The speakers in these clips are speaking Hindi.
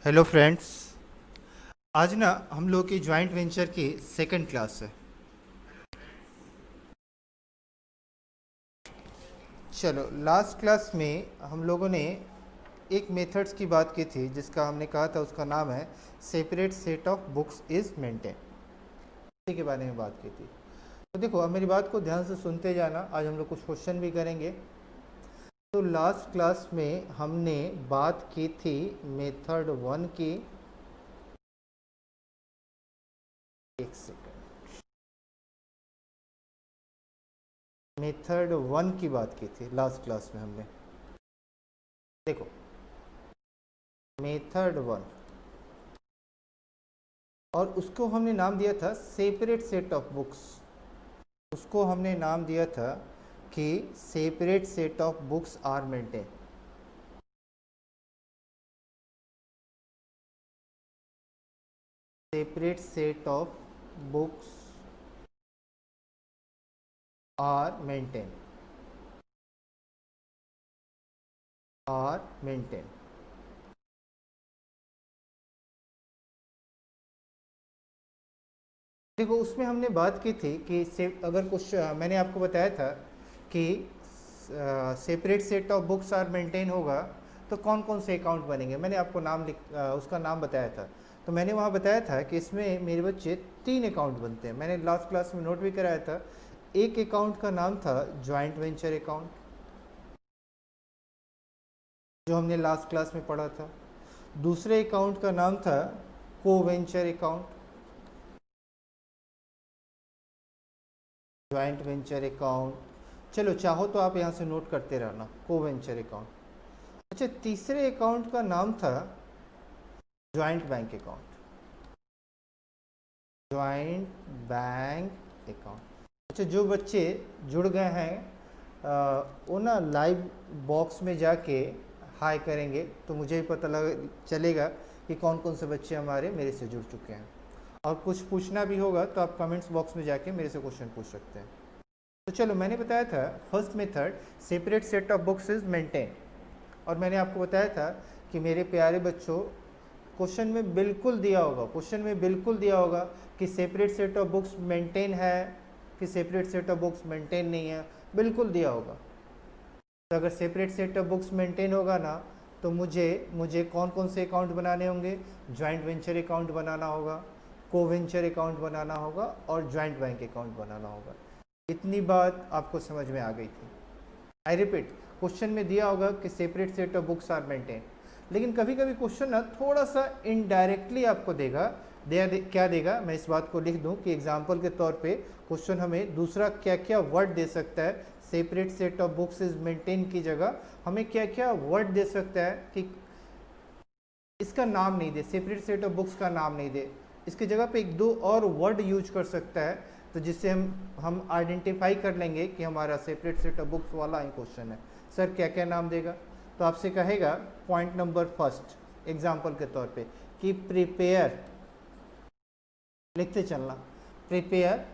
Hello friends. आज ना हम लोग की जॉइंट वेंचर की सेकंड क्लास है। चलो, लास्ट क्लास में हम लोगों ने एक मेथड्स की बात की थी जिसका हमने कहा था उसका नाम है separate set of books is maintain. इसी के बारे में बात की थी। तो देखो, अब मेरी बात को ध्यान से सुनते जाना। आज हम लोग कुछ क्वेश्चन भी करेंगे। तो लास्ट क्लास में हमने बात की थी मेथड 1 की। एक सेकंड, मेथड 1 की बात की थी लास्ट क्लास में हमने। देखो, मेथड 1 और उसको हमने नाम दिया था सेपरेट सेट ऑफ बुक्स। उसको हमने नाम दिया था कि separate set of books are maintain. Separate set of books are maintain. देखो, उसमें हमने बात की थी कि अगर कुछ मैंने आपको बताया था कि separate set of books are maintain होगा तो कौन कौन से अकाउंट बनेंगे। मैंने आपको उसका नाम बताया था। तो मैंने वहाँ बताया था कि इसमें मेरे बच्चे 3 अकाउंट बनते हैं। मैंने लास्ट क्लास में नोट भी कराया था। एक अकाउंट का नाम था जॉइंट वेंचर अकाउंट, जो हमने लास्ट क्लास में पढ़ा था। दूसरे अकाउंट का नाम था को venture account, joint venture account. चलो, चाहो तो आप यहाँ से नोट करते रहना, को वेंचर अकाउंट। अच्छा, तीसरे अकाउंट का नाम था joint bank account. Joint bank account. अच्छा, जो बच्चे जुड़ गए हैं वो ना लाइव बॉक्स में जाके हाई करेंगे तो मुझे भी पता चलेगा कि कौन कौन से बच्चे हमारे मेरे से जुड़ चुके हैं। और कुछ पूछना भी होगा तो आप कमेंट्स बॉक्स में जाके मेरे से क्वेश्चन पूछ सकते हैं। तो चलो, मैंने बताया था first method separate set of books is maintain. और मैंने आपको बताया था कि मेरे प्यारे बच्चों, क्वेश्चन में बिल्कुल दिया होगा कि separate set of books maintain है कि separate set of books maintain नहीं है। बिल्कुल दिया होगा। तो अगर separate set of books maintain होगा ना तो मुझे कौन कौन से अकाउंट बनाने होंगे? जॉइंट वेंचर अकाउंट बनाना होगा, को वेंचर अकाउंट बनाना होगा और जॉइंट बैंक अकाउंट बनाना होगा। इतनी बात आपको समझ में आ गई थी। आई रिपीट, क्वेश्चन में दिया होगा कि separate set of books are maintain, लेकिन कभी कभी क्वेश्चन ना थोड़ा सा इनडायरेक्टली आपको क्या देगा। मैं इस बात को लिख दूं कि एग्जाम्पल के तौर पे क्वेश्चन हमें दूसरा क्या क्या वर्ड दे सकता है। Separate set of books is maintain की जगह हमें क्या क्या वर्ड दे सकता है कि इसका नाम नहीं दे, सेपरेट सेट ऑफ बुक्स का नाम नहीं दे, इसकी जगह पे 1-2 और वर्ड यूज कर सकता है, तो जिससे हम आइडेंटिफाई कर लेंगे कि हमारा सेपरेट सेट ऑफ बुक्स वाला ही क्वेश्चन है। सर क्या क्या नाम देगा? तो आपसे कहेगा पॉइंट नंबर फर्स्ट एग्जाम्पल के तौर पे कि प्रिपेयर, लिखते चलना, prepare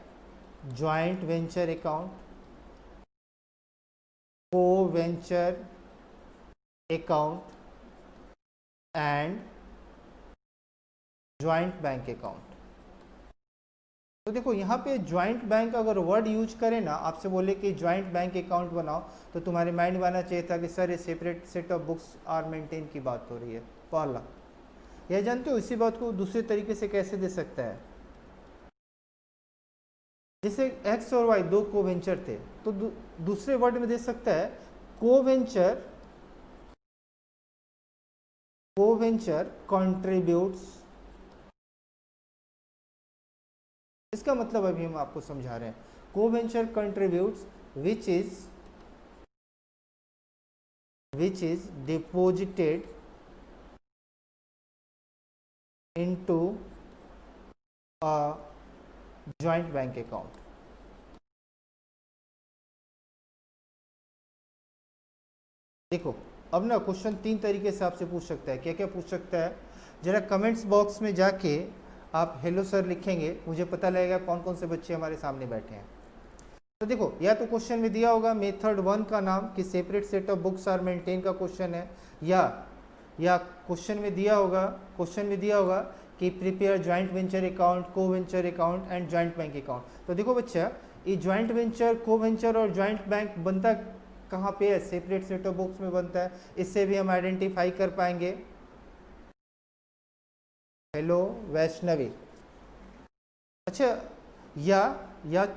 joint venture account, co venture account and joint bank account. तो देखो, यहाँ पे ज्वाइंट बैंक अगर वर्ड यूज करें ना, आपसे बोले कि ज्वाइंट बैंक अकाउंट बनाओ, तो तुम्हारे माइंड में आना चाहिए था कि सर ये separate set of books are maintain की बात हो रही है। पहला, यह जानते हो इसी बात को दूसरे तरीके से कैसे दे सकता है? जैसे एक्स और वाई 2 को वेंचर थे तो दूसरे वर्ड में दे सकता है को वेंचर कॉन्ट्रीब्यूट्स। इसका मतलब अभी हम आपको समझा रहे हैं। को venture contributes which is deposited into a joint bank account. देखो, अब ना क्वेश्चन 3 तरीके से आपसे पूछ सकता है। क्या क्या पूछ सकता है? जरा कमेंट्स बॉक्स में जाके आप हेलो सर लिखेंगे, मुझे पता लगेगा कौन कौन से बच्चे हमारे सामने बैठे हैं। तो देखो, या तो क्वेश्चन में दिया होगा मेथड 1 का नाम कि separate set of books are maintain का क्वेश्चन है, या क्वेश्चन में दिया होगा कि prepare joint venture account, co venture account and joint bank account. तो देखो बच्चा, ये ज्वाइंट वेंचर, को वेंचर और ज्वाइंट बैंक बनता कहाँ पे है? सेपरेट सेट ऑफ बुक्स में बनता है। इससे भी हम आइडेंटिफाई कर पाएंगे। हेलो वैष्णवी। अच्छा, या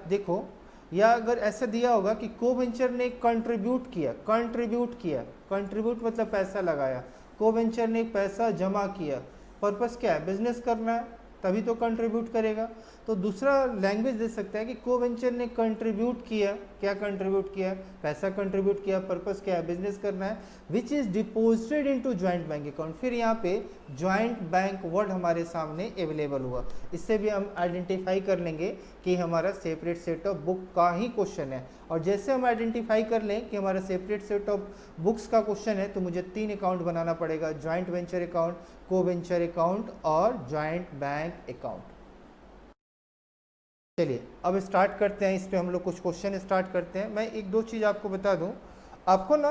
देखो, या अगर ऐसा दिया होगा कि को वेंचर ने कंट्रीब्यूट मतलब पैसा लगाया, को वेंचर ने पैसा जमा किया, पर्पस क्या है? बिजनेस करना है, तभी तो कंट्रीब्यूट करेगा। तो दूसरा लैंग्वेज दे सकता है कि को वेंचर ने कंट्रीब्यूट किया, क्या कंट्रीब्यूट किया? पैसा कंट्रीब्यूट किया, पर्पस क्या है? बिजनेस करना है, which is deposited into joint bank account. फिर यहाँ पे ज्वाइंट बैंक वर्ड हमारे सामने अवेलेबल हुआ। इससे भी हम आइडेंटिफाई कर लेंगे कि हमारा सेपरेट सेट ऑफ बुक का ही क्वेश्चन है। और जैसे हम आइडेंटिफाई कर लें कि हमारा सेपरेट सेट ऑफ बुक्स का क्वेश्चन है, तो मुझे 3 अकाउंट बनाना पड़ेगा, joint venture account, co venture account और ज्वाइंट बैंक अकाउंट। चलिए अब स्टार्ट करते हैं, इस पे हम लोग कुछ क्वेश्चन स्टार्ट करते हैं। मैं एक दो चीज़ आपको बता दूं, आपको ना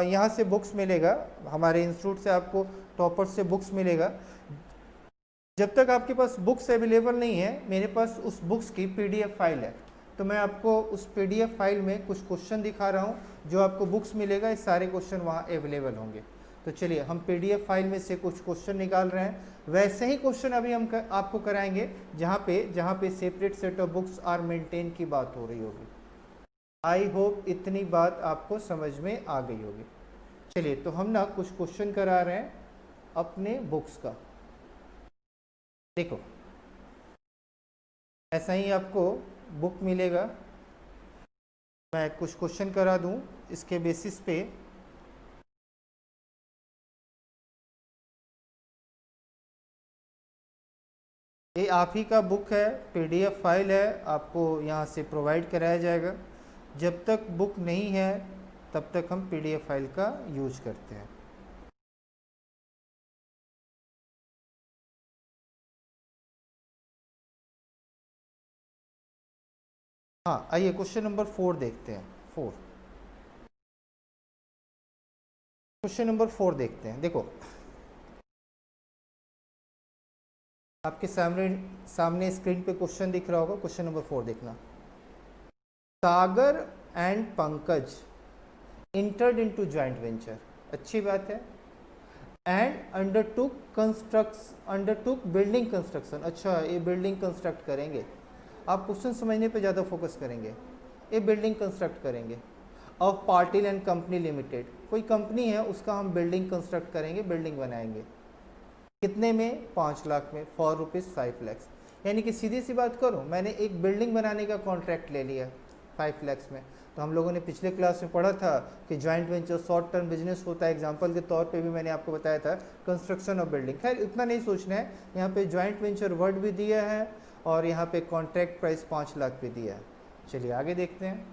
यहाँ से बुक्स मिलेगा, हमारे इंस्टीट्यूट से आपको टॉपर से बुक्स मिलेगा। जब तक आपके पास बुक्स अवेलेबल नहीं है, मेरे पास उस बुक्स की PDF फाइल है, तो मैं आपको उस PDF फाइल में कुछ क्वेश्चन दिखा रहा हूँ। जो आपको बुक्स मिलेगा, ये सारे क्वेश्चन वहाँ अवेलेबल होंगे। तो चलिए हम PDF फाइल में से कुछ क्वेश्चन निकाल रहे हैं। वैसे ही क्वेश्चन अभी हम आपको कराएंगे जहाँ पे separate set of books are maintain की बात हो रही होगी। आई होप इतनी बात आपको समझ में आ गई होगी। चलिए तो हम ना कुछ क्वेश्चन करा रहे हैं अपने बुक्स का। देखो, ऐसा ही आपको बुक मिलेगा, मैं कुछ क्वेश्चन करा दूं इसके बेसिस पे। ये आप ही का बुक है, PDF फाइल है, आपको यहाँ से प्रोवाइड कराया जाएगा। जब तक बुक नहीं है तब तक हम PDF फाइल का यूज करते हैं। हाँ, आइए क्वेश्चन नंबर 4 देखते हैं। क्वेश्चन नंबर 4 देखते हैं। देखो, आपके सामने स्क्रीन पे क्वेश्चन दिख रहा होगा। क्वेश्चन नंबर 4 देखना। Sagar and Pankaj entered into joint venture, अच्छी बात है, एंड अंडरटुक बिल्डिंग कंस्ट्रक्शन। अच्छा, ये बिल्डिंग कंस्ट्रक्ट करेंगे। आप क्वेश्चन समझने पे ज़्यादा फोकस करेंगे। ये बिल्डिंग कंस्ट्रक्ट करेंगे। Of Patil and company limited, कोई कंपनी है, उसका हम बिल्डिंग कंस्ट्रक्ट करेंगे, बिल्डिंग बनाएंगे। कितने में? 5 लाख में, फॉर रुपीज़ 5 लैक्स। यानी कि सीधी सी बात करूं, मैंने एक बिल्डिंग बनाने का कॉन्ट्रैक्ट ले लिया 5 लैक्स में। तो हम लोगों ने पिछले क्लास में पढ़ा था कि joint venture short term business होता है। एग्जांपल के तौर पे भी मैंने आपको बताया था कंस्ट्रक्शन ऑफ बिल्डिंग। खैर इतना नहीं सोचना है, यहाँ पे जॉइंट वेंचर वर्ड भी दिया है और यहाँ पे कॉन्ट्रैक्ट प्राइस 5 लाख भी दिया है। चलिए आगे देखते हैं।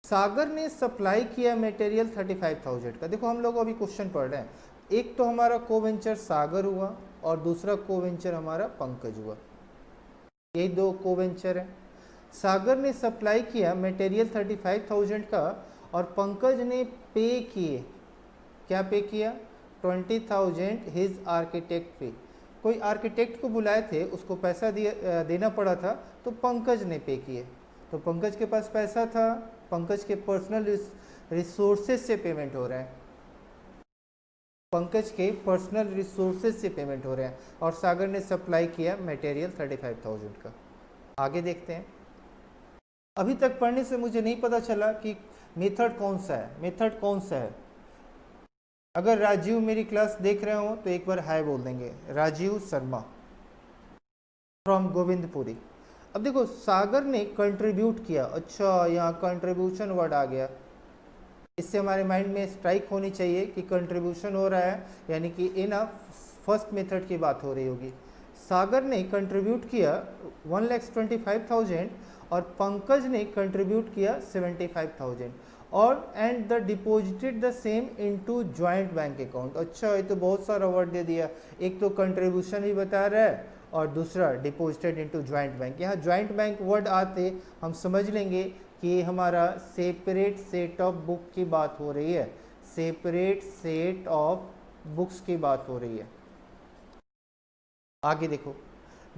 सागर ने सप्लाई किया मटेरियल 35,000 का। देखो हम लोग अभी क्वेश्चन पढ़ रहे हैं, एक तो हमारा को वेंचर सागर हुआ और दूसरा को वेंचर हमारा पंकज हुआ। यही 2 को वेंचर है। सागर ने सप्लाई किया मटेरियल 35,000 का और पंकज ने पे किए, क्या पे किया? 20,000 हिज आर्किटेक्ट फी। कोई आर्किटेक्ट को बुलाए थे, उसको पैसा देना पड़ा था, तो पंकज ने पे किए। तो पंकज के पास पैसा था, पंकज के पर्सनल रिसोर्सेज से पेमेंट हो रहा है, पंकज के पर्सनल रिसोर्सेज से पेमेंट हो रहे हैं। और सागर ने सप्लाई किया मटेरियल 35,000 का। आगे देखते हैं। अभी तक पढ़ने से मुझे नहीं पता चला कि मेथड कौन सा है। अगर राजीव मेरी क्लास देख रहे हो तो एक बार हाय बोल देंगे। राजीव शर्मा फ्रॉम गोविंदपुरी। अब देखो, सागर ने कंट्रीब्यूट किया। अच्छा, यहाँ कंट्रीब्यूशन वर्ड आ गया। इससे हमारे माइंड में स्ट्राइक होनी चाहिए कि कंट्रीब्यूशन हो रहा है, यानी कि ये ना फर्स्ट मेथड की बात हो रही होगी। सागर ने कंट्रीब्यूट किया 1,25,000 और पंकज ने कंट्रीब्यूट किया 75,000 और and the deposited the same into joint bank account. अच्छा, ये तो बहुत सारा वर्ड दे दिया। एक तो कंट्रीब्यूशन भी बता रहा है और दूसरा डिपॉजिटेड इनटू ज्वाइंट बैंक। यहाँ ज्वाइंट बैंक वर्ड आते हम समझ लेंगे कि हमारा सेपरेट सेट ऑफ बुक की बात हो रही है। सेपरेट सेट ऑफ बुक्स की बात हो रही है। आगे देखो,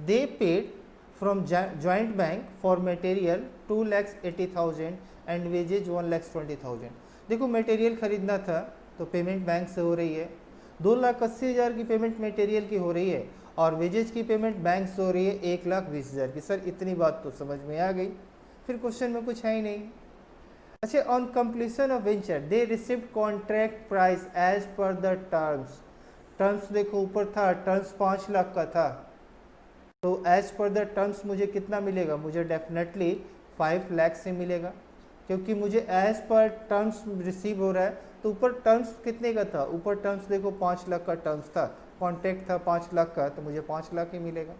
they paid from joint bank for material 2,80,000 and wages 1,20,000। देखो मटेरियल खरीदना था तो पेमेंट बैंक से हो रही है, 2,80,000 की पेमेंट मटेरियल की हो रही है और वेजेज की पेमेंट बैंक से हो रही है 1,20,000 की। सर इतनी बात तो समझ में आ गई, फिर क्वेश्चन में कुछ है ही नहीं। अच्छा, on completion of venture they received contract price as per the terms. Terms देखो ऊपर था, टर्म्स 5 लाख का था, तो एज पर द टर्म्स मुझे कितना मिलेगा, मुझे डेफिनेटली 5 लाख से मिलेगा, क्योंकि मुझे एज पर टर्म्स रिसीव हो रहा है। तो ऊपर टर्म्स कितने का था, ऊपर टर्म्स देखो 5 लाख का टर्म्स था, कॉन्ट्रैक्ट था 5 लाख का, तो मुझे 5 लाख ही मिलेगा।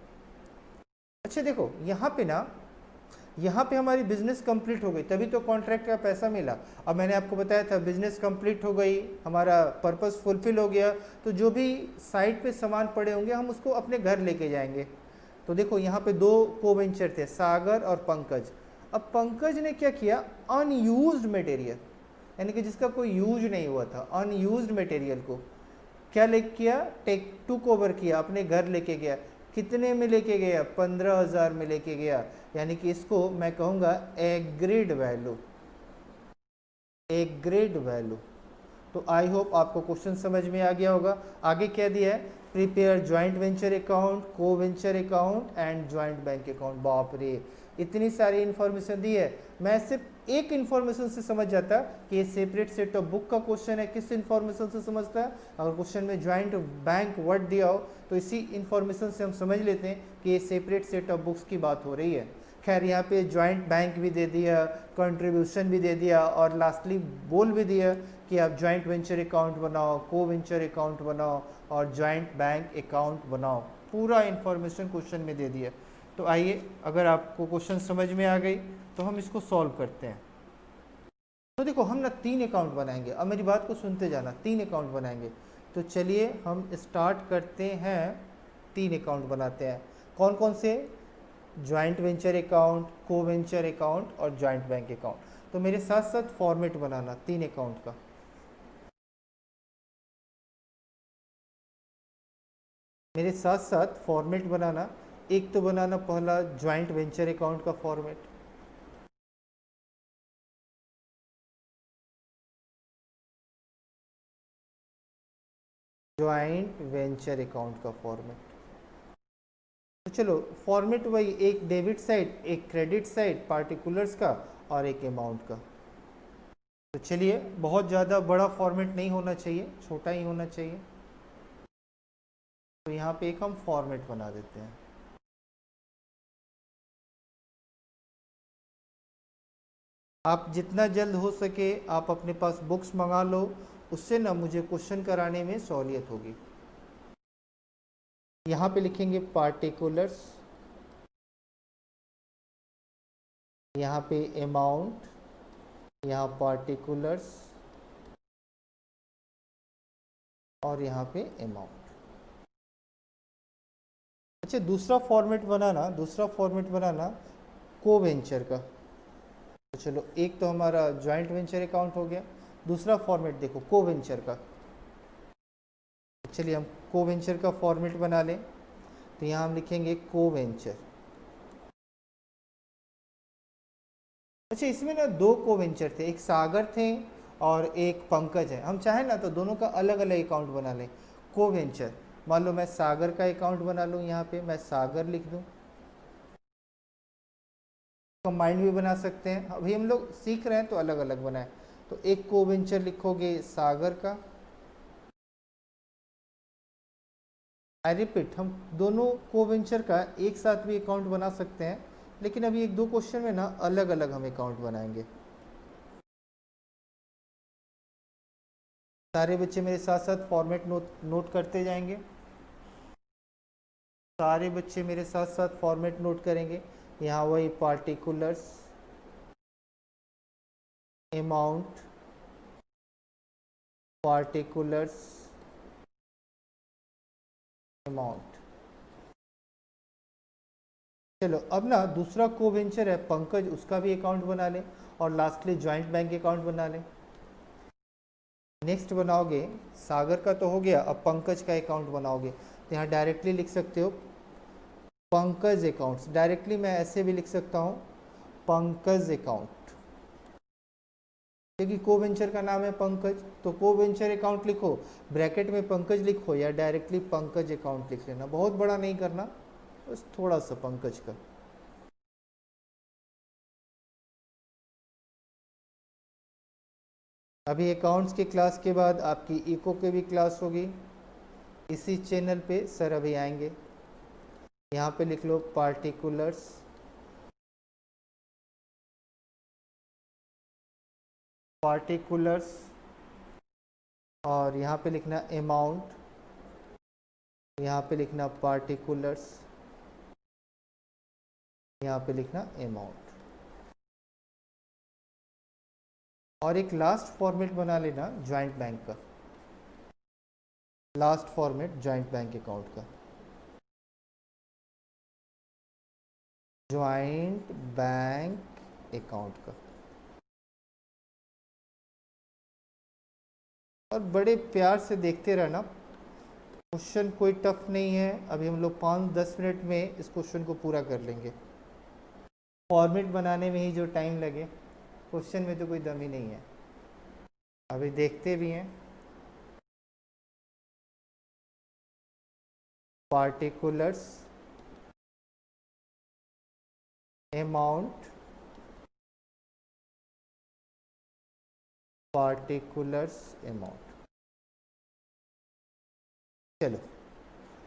अच्छा देखो यहाँ पे ना, यहाँ पे हमारी बिजनेस कंप्लीट हो गई तभी तो कॉन्ट्रैक्ट का पैसा मिला। अब मैंने आपको बताया था बिजनेस कंप्लीट हो गई, हमारा पर्पस फुलफिल हो गया, तो जो भी साइट पे सामान पड़े होंगे हम उसको अपने घर लेके जाएंगे। तो देखो यहाँ पे 2 को-वेंचर थे, सागर और पंकज। अब पंकज ने क्या किया, अनयूज्ड मटेरियल, यानी कि जिसका कोई यूज नहीं हुआ था, अनयूज्ड मटेरियल को क्या लेके किया, टेक टुक ओवर किया, अपने घर लेके गया। कितने में लेके गया, 15,000 में लेके गया, यानी कि इसको मैं कहूँगा एग्रीड वैल्यू, एग्रीड वैल्यू। तो आई होप आपको क्वेश्चन समझ में आ गया होगा। आगे क्या दिया है, prepare joint venture account, co venture account and joint bank account. बाप रे, इतनी सारी इन्फॉर्मेशन दी है। मैं सिर्फ एक इन्फॉर्मेशन से समझ जाता कि ये सेपरेट सेट ऑफ बुक का क्वेश्चन है, किस इन्फॉर्मेशन से समझता है, अगर क्वेश्चन में ज्वाइंट बैंक वर्ड दिया हो तो इसी इन्फॉर्मेशन से हम समझ लेते हैं कि ये सेपरेट सेट ऑफ बुक्स की बात हो रही है। खैर यहाँ पे ज्वाइंट बैंक भी दे दिया, कंट्रीब्यूशन भी दे दिया और लास्टली बोल भी दिया कि आप ज्वाइंट वेंचर अकाउंट बनाओ, को वेंचर अकाउंट बनाओ और ज्वाइंट बैंक अकाउंट बनाओ। पूरा इन्फॉर्मेशन क्वेश्चन में दे दिया। तो आइए, अगर आपको क्वेश्चन समझ में आ गई तो हम इसको सॉल्व करते हैं। तो देखो हम ना 3 अकाउंट बनाएंगे, अब मेरी बात को सुनते जाना, 3 अकाउंट बनाएंगे। तो चलिए हम स्टार्ट करते हैं, 3 अकाउंट बनाते हैं। कौन कौन से, joint venture account, co venture account और ज्वाइंट बैंक अकाउंट। तो मेरे साथ साथ फॉर्मेट बनाना 3 अकाउंट का। मेरे साथ साथ फॉर्मेट बनाना, एक तो बनाना पहला ज्वाइंट वेंचर अकाउंट का फॉर्मेट, ज्वाइंट वेंचर अकाउंट का फॉर्मेट। तो चलो फॉर्मेट वही, एक डेबिट साइड, एक क्रेडिट साइड, पार्टिकुलर्स का और एक अमाउंट का। तो चलिए, बहुत ज़्यादा बड़ा फॉर्मेट नहीं होना चाहिए, छोटा ही होना चाहिए। तो यहाँ पे एक हम फॉर्मेट बना देते हैं। आप जितना जल्द हो सके आप अपने पास बुक्स मंगा लो, उससे ना मुझे क्वेश्चन कराने में सहूलियत होगी। यहाँ पे लिखेंगे पार्टिकुलर्स, यहाँ पे अमाउंट, यहाँ पार्टिकुलर्स और यहाँ पे अमाउंट। अच्छा, दूसरा फॉर्मेट बनाना, दूसरा फॉर्मेट बनाना को वेंचर का। तो चलो, एक तो हमारा ज्वाइंट वेंचर अकाउंट हो गया, दूसरा फॉर्मेट देखो को वेंचर का। चलिए हम को वेंचर का फॉर्मेट बना लें। तो यहाँ हम लिखेंगे को वेंचर। अच्छा, इसमें ना 2 को वेंचर थे, एक सागर थे और एक पंकज है। हम चाहें ना तो दोनों का अलग अलग अकाउंट बना लें। को वेंचर, मान लो मैं सागर का अकाउंट बना लूँ, यहाँ पे मैं सागर लिख दूँ, कंबाइंड भी बना सकते हैं। अभी हम लोग सीख रहे हैं तो अलग अलग बनाए। तो एक को वेंचर लिखोगे सागर का। आई रिपीट, हम दोनों को वेंचर का एक साथ भी अकाउंट बना सकते हैं, लेकिन अभी 1-2 क्वेश्चन में ना अलग अलग हम अकाउंट बनाएंगे। सारे बच्चे मेरे साथ साथ फॉर्मेट नोट करते जाएंगे। सारे बच्चे मेरे साथ साथ फॉर्मेट नोट करेंगे। यहाँ वही पार्टिकुलर्स, अमाउंट, पार्टिकुलर्स, अमाउंट। चलो अब ना दूसरा को वेंचर है पंकज, उसका भी अकाउंट बना लें और लास्टली ज्वाइंट बैंक अकाउंट बना लें। नेक्स्ट बनाओगे, सागर का तो हो गया, अब पंकज का अकाउंट बनाओगे तो यहाँ डायरेक्टली लिख सकते हो पंकज अकाउंट्स। डायरेक्टली मैं ऐसे भी लिख सकता हूँ पंकज अकाउंट, क्योंकि को वेंचर का नाम है पंकज, तो को वेंचर अकाउंट लिखो, ब्रैकेट में पंकज लिखो या डायरेक्टली पंकज अकाउंट लिख लेना, बहुत बड़ा नहीं करना, बस थोड़ा सा पंकज का। अभी अकाउंट्स के क्लास के बाद आपकी इको की भी क्लास होगी इसी चैनल पे, सर अभी आएंगे। यहाँ पे लिख लो पार्टिकुलर्स, पार्टिकुलर्स, और यहाँ पे लिखना अमाउंट, यहाँ पे लिखना पार्टिकुलर्स, यहाँ पे लिखना अमाउंट। और एक लास्ट फॉर्मेट बना लेना ज्वाइंट बैंक का, last format joint bank account का, ज्वाइंट बैंक अकाउंट का। और बड़े प्यार से देखते रहना, क्वेश्चन कोई टफ नहीं है, अभी हम लोग 5-10 मिनट में इस क्वेश्चन को पूरा कर लेंगे। फॉर्मेट बनाने में ही जो टाइम लगे, क्वेश्चन में तो कोई दम ही नहीं है। अभी देखते भी हैं, पार्टिकुलर्स, अमाउंट, पार्टिकुलर्स, अमाउंट। चलो,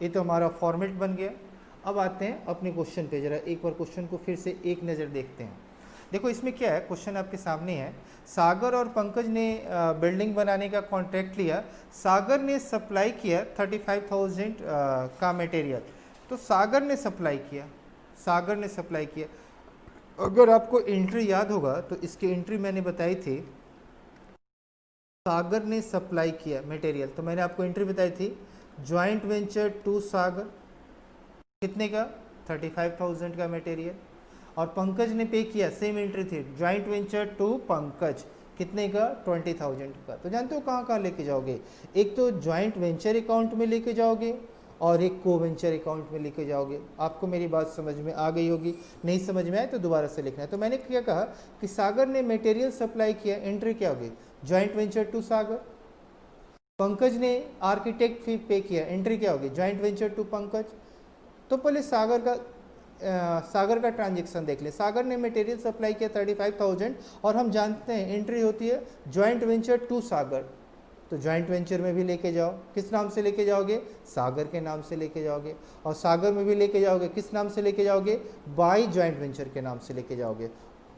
ये तो हमारा फॉर्मेट बन गया। अब आते हैं अपने क्वेश्चन पे, जरा एक बार क्वेश्चन को फिर से एक नज़र देखते हैं। देखो इसमें क्या है, क्वेश्चन आपके सामने है, सागर और पंकज ने बिल्डिंग बनाने का कॉन्ट्रैक्ट लिया। सागर ने सप्लाई किया 35,000 का मटेरियल, तो सागर ने सप्लाई किया, सागर ने सप्लाई किया। अगर आपको एंट्री याद होगा तो इसकी एंट्री मैंने बताई थी, सागर ने सप्लाई किया मटेरियल, तो मैंने आपको एंट्री बताई थी ज्वाइंट वेंचर टू सागर, कितने का 35,000 का मटेरियल, और पंकज ने पे किया, सेम एंट्री थी ज्वाइंट वेंचर टू पंकज, कितने का 20,000 का। तो जानते हो कहाँ कहाँ लेके जाओगे, एक तो ज्वाइंट वेंचर अकाउंट में लेके जाओगे और एक को वेंचर अकाउंट में लेके जाओगे। आपको मेरी बात समझ में आ गई होगी, नहीं समझ में आए तो दोबारा से लिखना है। तो मैंने क्या कहा कि सागर ने मटेरियल सप्लाई किया, एंट्री क्या होगी ज्वाइंट वेंचर टू सागर। पंकज ने आर्किटेक्ट फी पे किया, एंट्री क्या होगी ज्वाइंट वेंचर टू पंकज। तो पहले सागर का ट्रांजेक्शन देख ले। सागर ने मटेरियल सप्लाई किया 35,000 और हम जानते हैं एंट्री होती है ज्वाइंट वेंचर टू सागर, तो ज्वाइंट वेंचर में भी लेके जाओ, किस नाम से लेके जाओगे सागर के नाम से लेके जाओगे, और सागर में भी लेके जाओगे किस नाम से लेके जाओगे बाई ज्वाइंट वेंचर के नाम से लेके जाओगे।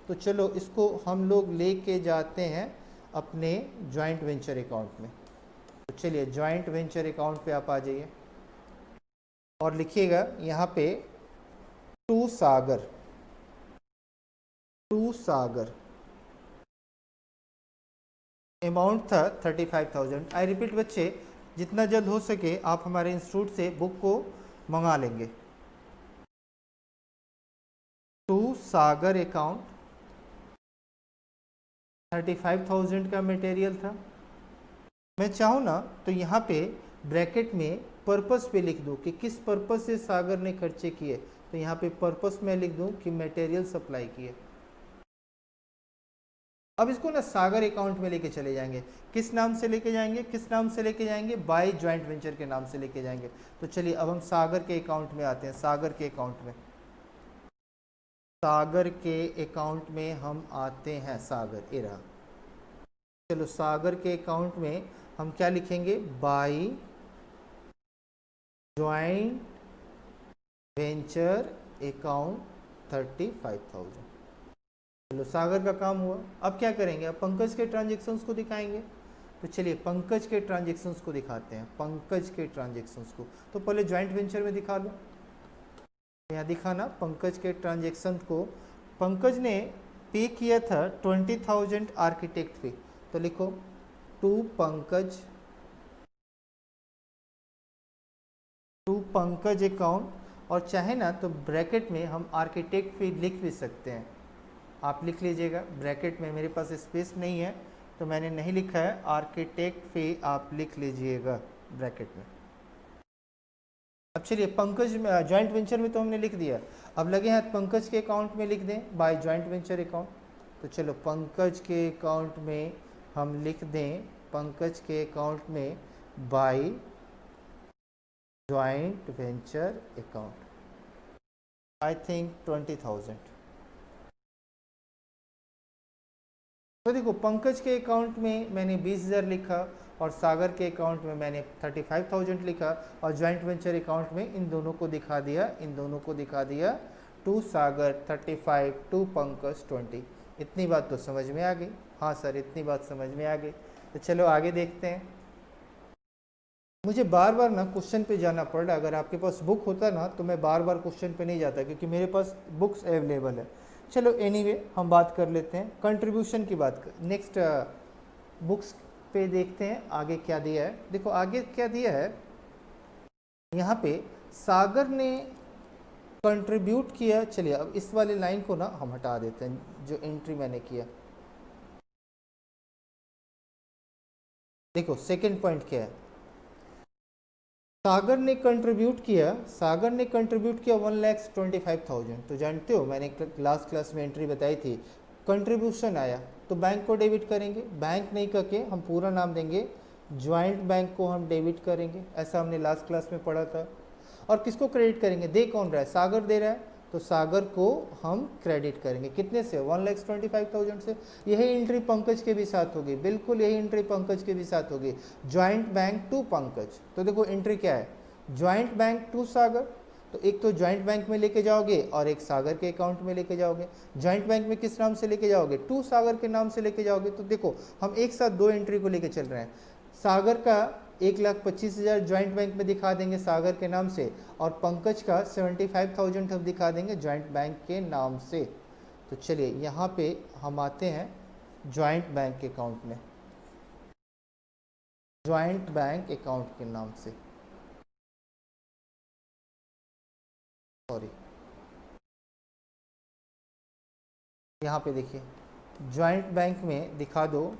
तो चलो इसको हम लोग लेके जाते हैं अपने ज्वाइंट वेंचर अकाउंट में। तो चलिए ज्वाइंट वेंचर अकाउंट पे आप आ जाइए और लिखिएगा यहाँ पे to Sagar, to Sagar, amount था 35,000। आई रिपीट बच्चे, जितना जल्द हो सके आप हमारे इंस्टीट्यूट से बुक को मंगा लेंगे। टू सागर अकाउंट 35,000 का मटेरियल था। मैं चाहूँ ना तो यहाँ पे ब्रैकेट में पर्पस पे लिख दूँ कि किस पर्पस से सागर ने खर्चे किए, तो यहाँ पे पर्पस में लिख दूँ कि मटेरियल सप्लाई किए। अब इसको ना सागर अकाउंट में लेके चले जाएंगे, किस नाम से लेके जाएंगे, किस नाम से लेके जाएंगे बाय ज्वाइंट वेंचर के नाम से लेके जाएंगे। तो चलिए अब हम सागर के अकाउंट में आते हैं, सागर के अकाउंट में, सागर के अकाउंट में हम आते हैं, सागर एरा। चलो सागर के अकाउंट में हम क्या लिखेंगे बाय ज्वाइंट वेंचर अकाउंट 35,000। चलो सागर का काम हुआ। अब क्या करेंगे, अब पंकज के ट्रांजेक्शन्स को दिखाएंगे। तो चलिए पंकज के ट्रांजेक्शन्स को दिखाते हैं, पंकज के ट्रांजेक्शन्स को। तो पहले ज्वाइंट वेंचर में दिखा लो, यहाँ दिखाना पंकज के ट्रांजेक्शन को। पंकज ने पे किया था 20,000 आर्किटेक्ट फी, तो लिखो to Pankaj, to Pankaj account, और चाहे ना तो ब्रैकेट में हम आर्किटेक्ट फी लिख भी सकते हैं, आप लिख लीजिएगा ब्रैकेट में। मेरे पास स्पेस नहीं है तो मैंने नहीं लिखा है, आर्किटेक्ट फी आप लिख लीजिएगा ब्रैकेट में। अब चलिए पंकज जॉइंट वेंचर में तो हमने लिख दिया, अब लगे हैं पंकज के अकाउंट में लिख दें बाय जॉइंट वेंचर अकाउंट। तो चलो पंकज के अकाउंट में हम लिख दें, पंकज के अकाउंट में by joint venture account, I think 20,000। तो देखो पंकज के अकाउंट में मैंने 20,000 लिखा और सागर के अकाउंट में मैंने 35,000 लिखा, और जॉइंट वेंचर अकाउंट में इन दोनों को दिखा दिया, इन दोनों को दिखा दिया, टू सागर 35, टू पंकज 20। इतनी बात तो समझ में आ गई? हाँ सर, इतनी बात समझ में आ गई। तो चलो आगे देखते हैं। मुझे बार बार ना क्वेश्चन पे जाना पड़ रहा है, अगर आपके पास बुक होता ना तो मैं बार बार क्वेश्चन पे नहीं जाता, क्योंकि मेरे पास बुक्स अवेलेबल है। चलो एनीवे हम बात कर लेते हैं कंट्रीब्यूशन की बात कर, नेक्स्ट बुक्स पे देखते हैं आगे क्या दिया है। देखो आगे क्या दिया है, यहाँ पे सागर ने कंट्रीब्यूट किया। चलिए अब इस वाले लाइन को ना हम हटा देते हैं जो एंट्री मैंने किया। देखो सेकंड पॉइंट क्या है, सागर ने कंट्रीब्यूट किया, सागर ने कंट्रीब्यूट किया 1,25,000। तो जानते हो मैंने लास्ट क्लास में एंट्री बताई थी, कंट्रीब्यूशन आया तो बैंक को डेबिट करेंगे, बैंक नहीं करके हम पूरा नाम देंगे, ज्वाइंट बैंक को हम डेबिट करेंगे, ऐसा हमने लास्ट क्लास में पढ़ा था। और किसको क्रेडिट करेंगे, दे कौन रहा है, सागर दे रहा है, तो सागर को हम क्रेडिट करेंगे कितने से, 1,25,000 से। यही एंट्री पंकज के भी साथ होगी, बिल्कुल यही एंट्री पंकज के भी साथ होगी, ज्वाइंट बैंक टू पंकज। तो देखो एंट्री क्या है, ज्वाइंट बैंक टू सागर, तो एक तो ज्वाइंट बैंक में लेके जाओगे और एक सागर के अकाउंट में लेके जाओगे। ज्वाइंट बैंक में किस नाम से लेके जाओगे, टू सागर के नाम से लेके जाओगे। तो देखो हम एक साथ दो एंट्री को लेके चल रहे हैं, सागर का 1,25,000 ज्वाइंट बैंक में दिखा देंगे सागर के नाम से, और पंकज का 75,000 हम दिखा देंगे ज्वाइंट बैंक के नाम से। तो चलिए यहाँ पे हम आते हैं ज्वाइंट बैंक के अकाउंट में, ज्वाइंट बैंक अकाउंट के नाम से, सॉरी यहाँ पे देखिए ज्वाइंट बैंक में दिखा दो,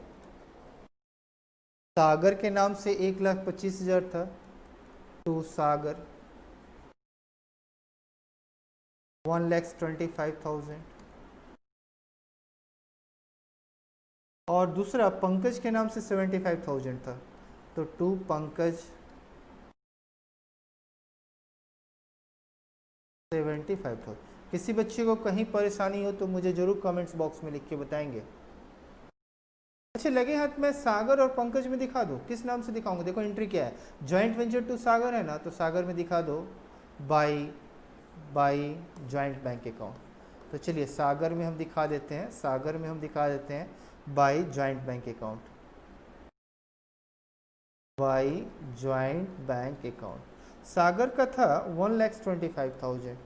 सागर के नाम से 1,25,000 था, टू सागर 1,25,000, और दूसरा पंकज के नाम से 75,000 था, तो टू पंकज 75,000। किसी बच्चे को कहीं परेशानी हो तो मुझे जरूर कमेंट्स बॉक्स में लिख के बताएंगे। अच्छा लगे हाथ में सागर और पंकज में दिखा दो, किस नाम से दिखाऊंगा, देखो एंट्री क्या है, ज्वाइंट वेंचर टू सागर है ना, तो सागर में दिखा दो बाई ज्वाइंट बैंक अकाउंट। तो चलिए सागर में हम दिखा देते हैं, सागर में हम दिखा देते हैं by joint bank account, by joint bank account. Sagar का था 1,25,000,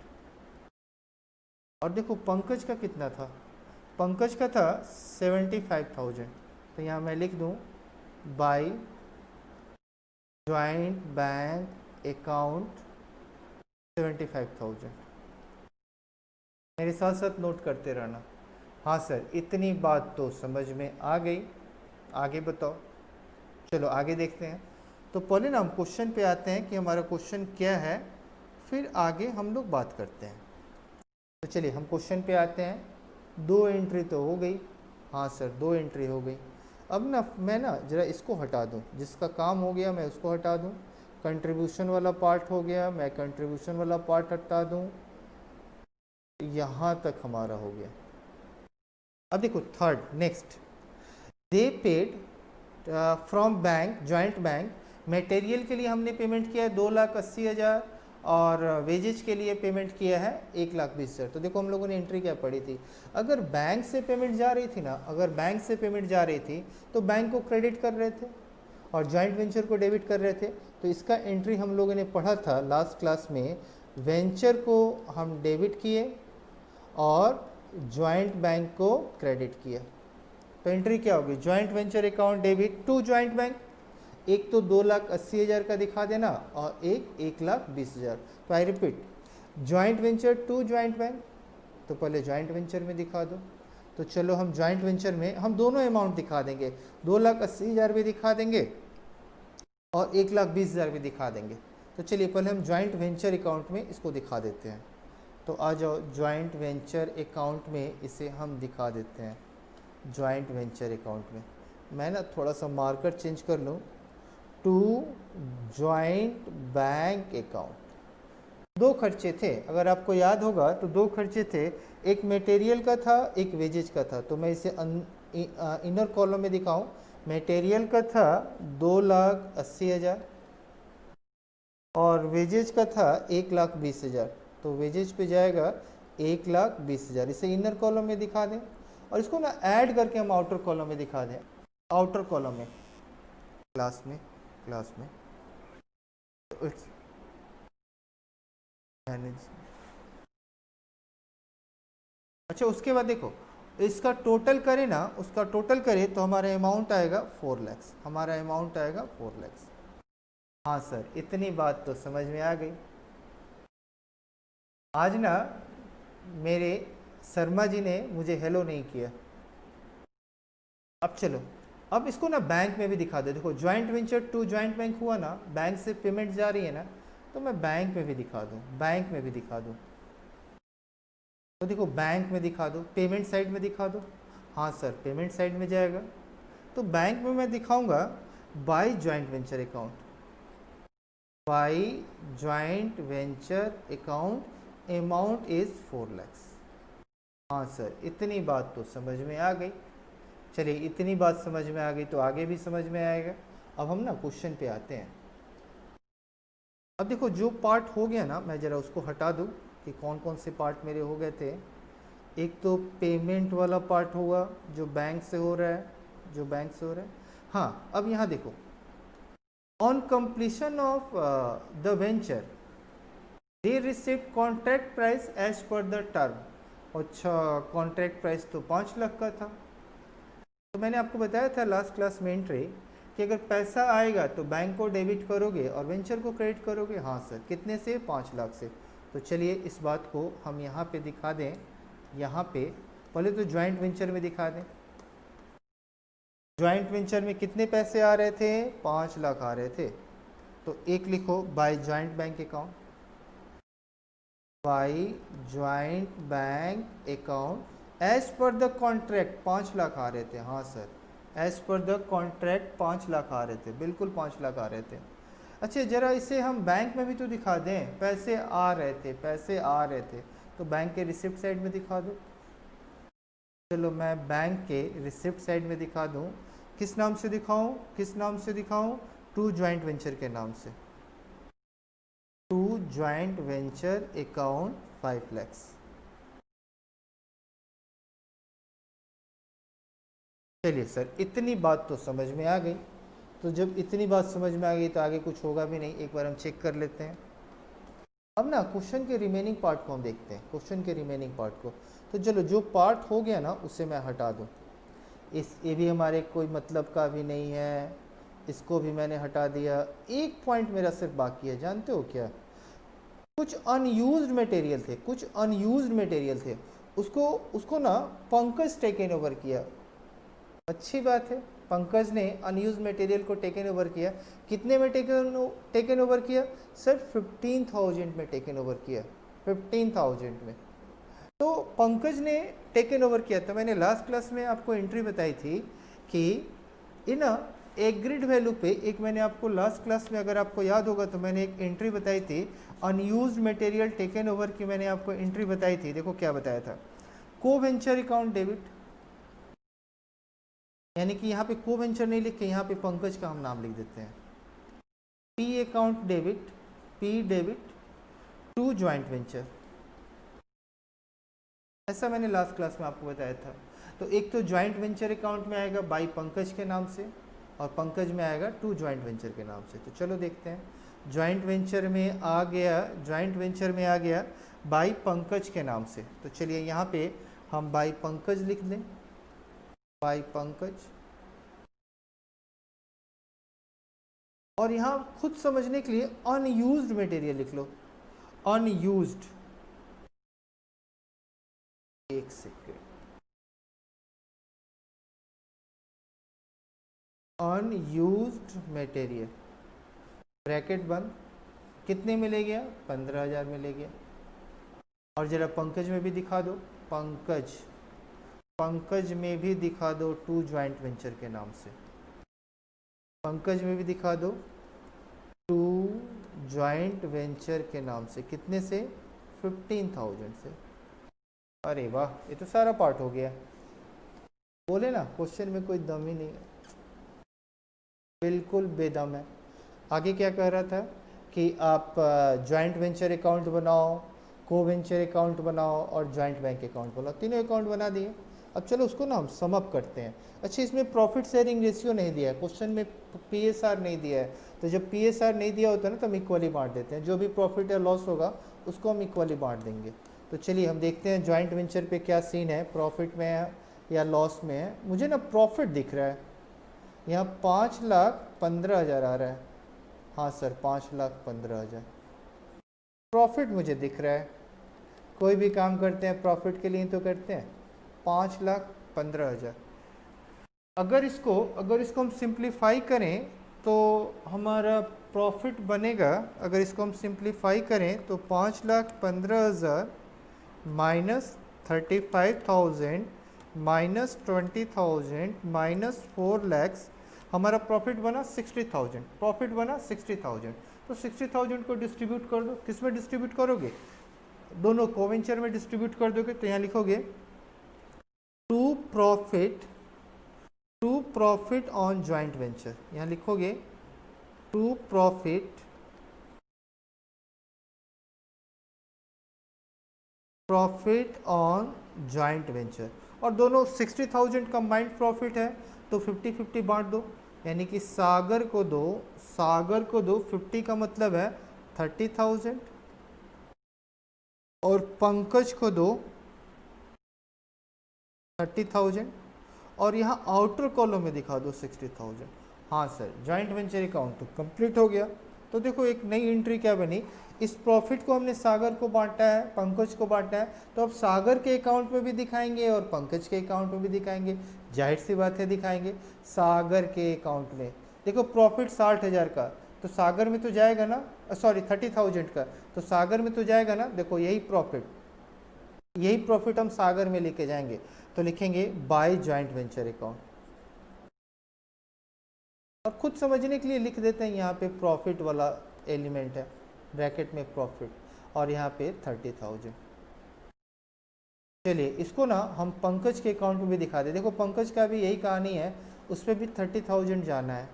और देखो पंकज का कितना था, पंकज का था 75,000। तो यहाँ मैं लिख दूँ बाई ज्वाइंट बैंक अकाउंट 75,000। मेरे साथ साथ नोट करते रहना। हाँ सर इतनी बात तो समझ में आ गई, आगे बताओ। चलो आगे देखते हैं। तो पहले ना हम क्वेश्चन पे आते हैं कि हमारा क्वेश्चन क्या है, फिर आगे हम लोग बात करते हैं। तो चलिए हम क्वेश्चन पे आते हैं। दो एंट्री तो हो गई, हाँ सर दो एंट्री हो गई। अब ना मैं ना ज़रा इसको हटा दूँ, जिसका काम हो गया मैं उसको हटा दूँ, कंट्रीब्यूशन वाला पार्ट हो गया, मैं कंट्रीब्यूशन वाला पार्ट हटा दूँ, यहाँ तक हमारा हो गया। अब देखो third next, they paid from bank, joint bank, material के लिए हमने पेमेंट किया है 2,80,000 और वेजेज के लिए पेमेंट किया है 1,20,000। तो देखो हम लोगों ने एंट्री क्या पढ़ी थी, अगर बैंक से पेमेंट जा रही थी ना, अगर बैंक से पेमेंट जा रही थी तो बैंक को क्रेडिट कर रहे थे और जॉइंट वेंचर को डेबिट कर रहे थे। तो इसका एंट्री हम लोगों ने पढ़ा था लास्ट क्लास में, वेंचर को हम डेबिट किए और जॉइंट बैंक को क्रेडिट किया। तो एंट्री क्या होगी, joint venture account debit to joint bank, एक तो 2,80,000 का दिखा देना और एक 1,20,000। तो I repeat, joint venture to joint bank, तो पहले जॉइंट वेंचर में दिखा दो, तो चलो हम जॉइंट वेंचर में हम दोनों अमाउंट दिखा देंगे, 2,80,000 भी दिखा देंगे और 1,20,000 भी दिखा देंगे। तो चलिए पहले हम जॉइंट वेंचर अकाउंट में इसको दिखा देते हैं। तो आ जाओ जॉइंट वेंचर अकाउंट में इसे हम दिखा देते हैं। जॉइंट वेंचर अकाउंट में मैं ना थोड़ा सा मार्कर चेंज कर लूँ, टू जॉइंट बैंक अकाउंट। दो खर्चे थे, अगर आपको याद होगा तो दो खर्चे थे, एक मटेरियल का था, एक वेजेज का था। तो मैं इसे इनर कॉलम में दिखाऊं, मटेरियल का था 2,80,000 और वेजेज का था 1,20,000। तो वेजेज पे जाएगा 1,20,000, इसे इनर कॉलम में दिखा दें और इसको ना ऐड करके हम आउटर कॉलम में दिखा दें। आउटर कॉलम में क्लास में इट्स मैनेज। अच्छा, उसके बाद देखो इसका टोटल करें ना, उसका टोटल करें तो हमारा अमाउंट आएगा 4 लाख। हमारा अमाउंट आएगा 4 लाख। हाँ सर, इतनी बात तो समझ में आ गई। आज ना मेरे शर्मा जी ने मुझे हेलो नहीं किया। अब चलो, अब इसको ना बैंक में भी दिखा दे। देखो joint venture to joint bank हुआ ना, बैंक से पेमेंट जा रही है ना, तो मैं बैंक में भी दिखा दूँ, बैंक में भी दिखा दूँ। तो देखो बैंक में दिखा दो, पेमेंट साइड में दिखा दो। हाँ सर, पेमेंट साइड में जाएगा। तो बैंक में मैं दिखाऊंगा by joint venture account, by joint venture account amount is 4 lakh. हाँ सर, इतनी बात तो समझ में आ गई। चलिए, इतनी बात समझ में आ गई तो आगे भी समझ में आएगा। अब हम ना क्वेश्चन पे आते हैं। अब देखो जो पार्ट हो गया ना, मैं ज़रा उसको हटा दूँ कि कौन कौन से पार्ट मेरे हो गए थे। एक तो पेमेंट वाला पार्ट होगा जो बैंक से हो रहा है, हाँ। अब यहाँ देखो, on completion of the venture they receive contract price as per the term. अच्छा, कॉन्ट्रैक्ट प्राइस तो 5 लाख का था। तो मैंने आपको बताया था लास्ट क्लास में एंट्री कि अगर पैसा आएगा तो बैंक को डेबिट करोगे और वेंचर को क्रेडिट करोगे। हाँ सर, कितने से? 5 लाख से। तो चलिए इस बात को हम यहाँ पे दिखा दें। यहाँ पे पहले तो जॉइंट वेंचर में दिखा दें। जॉइंट वेंचर में कितने पैसे आ रहे थे? 5 लाख आ रहे थे। तो एक लिखो, by joint bank account, by joint bank account as per the contract 5 lakh आ रहे थे। हाँ sir, as per the contract 5 lakh आ रहे थे, बिल्कुल 5 लाख आ रहे थे। अच्छा, ज़रा इसे हम बैंक में भी तो दिखा दें। पैसे आ रहे थे, तो बैंक के रिसिप्ट साइड में दिखा दो। चलो मैं बैंक के रिसिप्ट साइड में दिखा दूं। किस नाम से दिखाऊं? टू जॉइंट वेंचर के नाम से। To joint venture account 5 lakh. चलिए सर, इतनी बात तो समझ में आ गई। तो जब इतनी बात समझ में आ गई तो आगे कुछ होगा भी नहीं। एक बार हम चेक कर लेते हैं। अब ना क्वेश्चन के रिमेनिंग पार्ट को हम देखते हैं, क्वेश्चन के रिमेनिंग पार्ट को। तो चलो, जो पार्ट हो गया ना उसे मैं हटा दूँ। ये भी हमारे कोई मतलब का भी नहीं है, इसको भी मैंने हटा दिया। एक पॉइंट मेरा सिर्फ बाकी है, जानते हो क्या? कुछ अनयूज्ड मटेरियल थे, उसको ना पंकज टेकन ओवर किया। अच्छी बात है, पंकज ने अनयूज मटेरियल को टेकन ओवर किया। कितने में टेकन ओवर किया? सर 15,000 में टेकन ओवर किया, 15,000 में। तो पंकज ने टेकन ओवर किया। तो मैंने लास्ट क्लास में आपको एंट्री बताई थी कि इन एग्रीड वैल्यू पे, एक मैंने आपको लास्ट क्लास में अगर आपको याद होगा तो मैंने एक एंट्री बताई थी अनयूज्ड मटेरियल टेकन ओवर की। मैंने आपको एंट्री बताई थी, देखो क्या बताया था। को वेंचर अकाउंट डेबिट, यानी कि यहाँ पे को वेंचर नहीं लिख के यहाँ पे पंकज का हम नाम लिख देते हैं। P account debit, P debit to joint venture, ऐसा मैंने लास्ट क्लास में आपको बताया था। तो एक तो ज्वाइंट वेंचर अकाउंट में आएगा बाई पंकज के नाम से और पंकज में आएगा टू ज्वाइंट वेंचर के नाम से। तो चलो देखते हैं। ज्वाइंट वेंचर में आ गया बाई पंकज के नाम से। तो चलिए यहाँ पे हम बाई पंकज लिख दें, बाई पंकज। और यहाँ खुद समझने के लिए अनयूज्ड मटेरियल लिख लो, अनयूज्ड। एक सेकेंड, अनयूज्ड मटेरियल, ब्रैकेट बंद, कितने मिले गया? 15,000 मिले गया। और जरा पंकज में भी दिखा दो, पंकज में भी दिखा दो टू ज्वाइंट वेंचर के नाम से, पंकज में भी दिखा दो टू ज्वाइंट वेंचर के नाम से, कितने से? 15,000 से। अरे वाह, ये तो सारा पार्ट हो गया। बोले ना क्वेश्चन में कोई दम ही नहीं है, बिल्कुल बेदम है। आगे क्या कह रहा था कि आप ज्वाइंट वेंचर अकाउंट बनाओ, को वेंचर अकाउंट बनाओ और ज्वाइंट बैंक अकाउंट बनाओ, तीनों अकाउंट बना दिए। अब चलो उसको ना हम सम अप करते हैं। अच्छा, इसमें प्रॉफिट शेयरिंग रेशियो नहीं दिया है, क्वेश्चन में पीएसआर नहीं दिया है, तो जब पीएसआर नहीं दिया होता है ना तो हम इक्वली बांट देते हैं, जो भी प्रॉफिट या लॉस होगा उसको हम इक्वली बांट देंगे। तो चलिए हम देखते हैं ज्वाइंट वेंचर पे क्या सीन है, प्रॉफिट में है या लॉस में है। मुझे ना प्रॉफिट दिख रहा है, यहाँ 5,15,000 आ रहा है। हाँ सर, 5,15,000 प्रॉफिट मुझे दिख रहा है। कोई भी काम करते हैं प्रॉफिट के लिए तो करते हैं। 5,15,000। अगर इसको हम सिंप्लीफाई करें तो हमारा प्रॉफिट बनेगा, अगर इसको हम सिंप्लीफाई करें तो 5,15,000 माइनस 35,000 माइनस 20,000 माइनस 4 लैक्स, हमारा प्रॉफिट बना 60,000, प्रॉफिट बना 60,000। तो 60,000 को डिस्ट्रीब्यूट कर दो, किस में डिस्ट्रीब्यूट करोगे? दोनों कोवेंचर में डिस्ट्रीब्यूट कर दोगे तो यहाँ लिखोगे to profit on joint venture, यहाँ लिखोगे to profit on joint venture. और दोनों 60,000 कंबाइंड प्रॉफिट है तो 50-50 बांट दो, यानी कि सागर को दो 50 का मतलब है 30,000 और पंकज को दो 30,000 और यहाँ आउटर कॉलम में दिखा दो 60,000। हाँ सर, ज्वाइंट वेंचर अकाउंट तो कंप्लीट हो गया। तो देखो एक नई एंट्री क्या बनी, इस प्रॉफिट को हमने सागर को बांटा है, पंकज को बांटा है, तो अब सागर के अकाउंट में भी दिखाएंगे और पंकज के अकाउंट में भी दिखाएंगे, जाहिर सी बात है दिखाएंगे। सागर के अकाउंट में देखो प्रॉफिट 60,000 का, तो सागर में तो जाएगा ना, सॉरी 30,000 का, तो सागर में तो जाएगा ना। देखो यही प्रॉफिट हम सागर में लेके जाएंगे, तो लिखेंगे बाय ज्वाइंट वेंचर अकाउंट। और खुद समझने के लिए लिख देते हैं, यहाँ पे प्रॉफिट वाला एलिमेंट है, ब्रैकेट में प्रॉफिट, और यहाँ पे 30,000। चलिए इसको ना हम पंकज के अकाउंट में भी दिखा दे। देखो पंकज का भी यही कहानी है, उस पर भी 30,000 जाना है।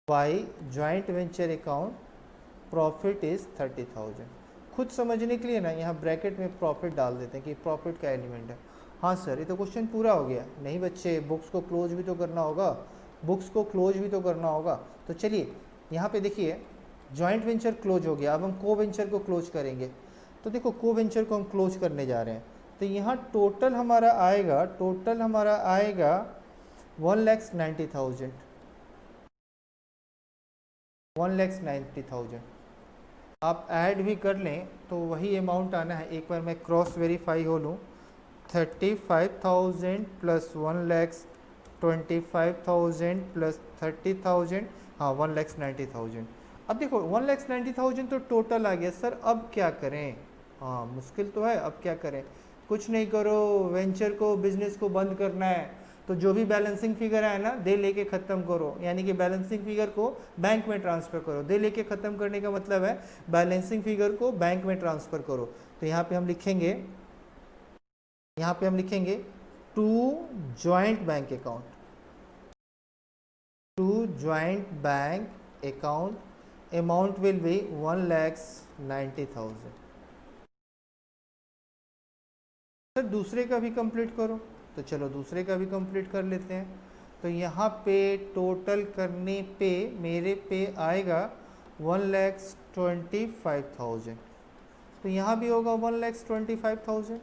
By joint venture account profit is 30,000। खुद समझने के लिए ना यहाँ ब्रैकेट में प्रॉफिट डाल देते हैं कि प्रॉफिट का एलिमेंट है। हाँ सर, ये तो क्वेश्चन पूरा हो गया। नहीं बच्चे, बुक्स को क्लोज भी तो करना होगा, तो चलिए यहाँ पे देखिए जॉइंट वेंचर क्लोज हो गया। अब हम को वेंचर को क्लोज करेंगे, तो देखो को वेंचर को हम क्लोज करने जा रहे हैं, तो यहाँ टोटल हमारा आएगा 1,90,000। 1,90,000 आप ऐड भी कर लें तो वही अमाउंट आना है। एक बार मैं क्रॉस वेरीफाई हो लूँ, 35,000 प्लस 1,25,000 प्लस 30,000, हाँ 1,90,000। अब देखो 1,90,000 तो टोटल आ गया। सर अब क्या करें? हाँ मुश्किल तो है, अब क्या करें? कुछ नहीं करो, वेंचर को, बिजनेस को बंद करना है तो जो भी बैलेंसिंग फिगर है ना, दे लेके ख़त्म करो, यानी कि बैलेंसिंग फिगर को बैंक में ट्रांसफ़र करो। दे लेके ख़त्म करने का मतलब है बैलेंसिंग फिगर को बैंक में ट्रांसफ़र करो। तो यहाँ पे हम लिखेंगे to joint bank account, amount will be 1,90,000। Sir दूसरे का भी कंप्लीट करो, तो चलो दूसरे का भी कंप्लीट कर लेते हैं। तो यहाँ पे टोटल करने पे मेरे पे आएगा 1,25,000, तो यहाँ भी होगा 1,25,000।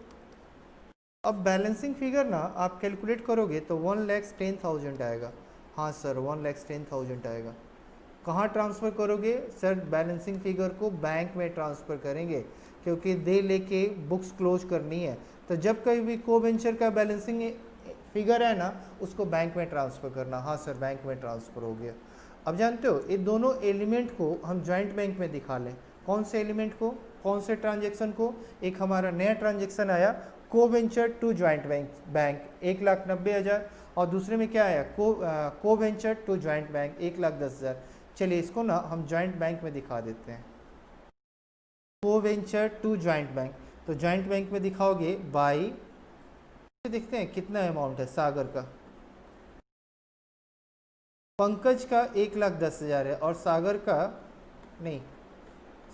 अब बैलेंसिंग फिगर ना आप कैलकुलेट करोगे तो 1,10,000 आएगा। हाँ सर 1,10,000 आएगा। कहाँ ट्रांसफ़र करोगे? सर बैलेंसिंग फिगर को बैंक में ट्रांसफ़र करेंगे, क्योंकि दे लेके बुक्स क्लोज करनी है। तो जब कभी भी को वेंचर का बैलेंसिंग फिगर है ना, उसको बैंक में ट्रांसफ़र करना। हाँ सर, बैंक में ट्रांसफ़र हो गया। अब जानते हो ये दोनों एलिमेंट को हम जॉइंट बैंक में दिखा लें। कौन से एलिमेंट को, कौन से ट्रांजेक्शन को? एक हमारा नया ट्रांजेक्शन आया को वेंचर टू जॉइंट बैंक 1,90,000, और दूसरे में क्या आया को वेंचर टू जॉइंट बैंक 1,10,000। चलिए इसको ना हम जॉइंट बैंक में दिखा देते हैं। को वेंचर टू जॉइंट बैंक, तो जॉइंट बैंक में दिखाओगे बाई, देखते हैं कितना अमाउंट है सागर का। पंकज का 1,10,000 है और सागर का नहीं,